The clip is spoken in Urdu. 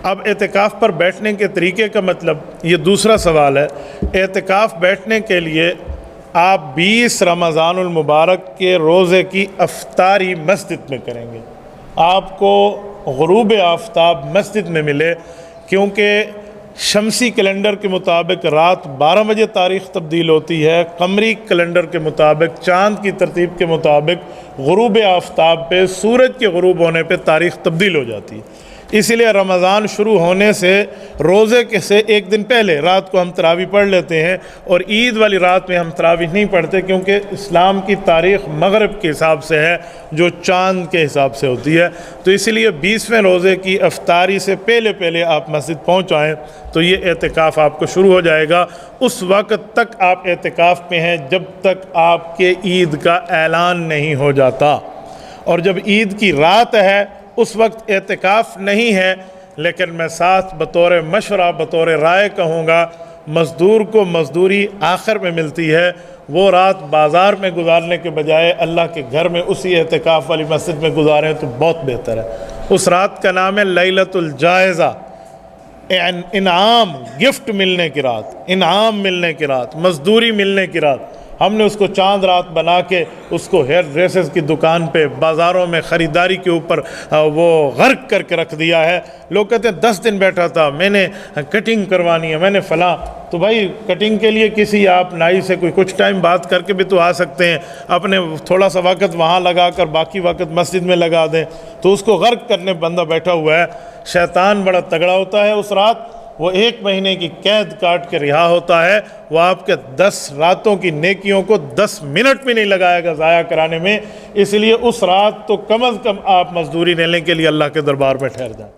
اب اعتکاف پر بیٹھنے کے طریقے کا مطلب، یہ دوسرا سوال ہے۔ اعتکاف بیٹھنے کے لیے آپ 20 رمضان المبارک کے روزے کی افطاری مسجد میں کریں گے۔ آپ کو غروب آفتاب مسجد میں ملے، کیونکہ شمسی کیلنڈر کے مطابق رات 12 بجے تاریخ تبدیل ہوتی ہے، قمری کیلنڈر کے مطابق چاند کی ترتیب کے مطابق غروب آفتاب پہ، سورج کے غروب ہونے پہ تاریخ تبدیل ہو جاتی ہے۔ اسی لیے رمضان شروع ہونے سے روزے کے سے ایک دن پہلے رات کو ہم تراویح پڑھ لیتے ہیں، اور عید والی رات میں ہم تراویح نہیں پڑھتے، کیونکہ اسلام کی تاریخ مغرب کے حساب سے ہے، جو چاند کے حساب سے ہوتی ہے۔ تو اسی لیے 20ویں روزے کی افطاری سے پہلے آپ مسجد پہنچ آئیں تو یہ اعتکاف آپ کو شروع ہو جائے گا۔ اس وقت تک آپ اعتکاف میں ہیں جب تک آپ کے عید کا اعلان نہیں ہو جاتا، اور جب عید کی رات ہے اس وقت اعتکاف نہیں ہے۔ لیکن میں ساتھ بطور مشورہ، بطور رائے کہوں گا، مزدور کو مزدوری آخر میں ملتی ہے، وہ رات بازار میں گزارنے کے بجائے اللہ کے گھر میں اسی اعتکاف والی مسجد میں گزاریں تو بہت بہتر ہے۔ اس رات کا نام ہے لیلۃ الجائزہ، انعام، گفٹ ملنے کی رات، انعام ملنے کی رات، مزدوری ملنے کی رات۔ ہم نے اس کو چاند رات بنا کے اس کو ہیئر ڈریسز کی دکان پہ، بازاروں میں خریداری کے اوپر وہ غرق کر کے رکھ دیا ہے۔ لوگ کہتے ہیں 10 دن بیٹھا تھا، میں نے کٹنگ کروانی ہے، میں نے فلاں۔ تو بھائی کٹنگ کے لیے کسی آپ نائی سے کوئی کچھ ٹائم بات کر کے بھی تو آ سکتے ہیں، اپنے تھوڑا سا وقت وہاں لگا کر باقی وقت مسجد میں لگا دیں۔ تو اس کو غرق کرنے بندہ بیٹھا ہوا ہے۔ شیطان بڑا تگڑا ہوتا ہے اس رات، وہ 1 مہینے کی قید کاٹ کے رہا ہوتا ہے، وہ آپ کے 10 راتوں کی نیکیوں کو 10 منٹ بھی نہیں لگائے گا ضائع کرانے میں۔ اس لیے اس رات تو کم از کم آپ مزدوری لینے کے لیے اللہ کے دربار میں ٹھہر جائیں۔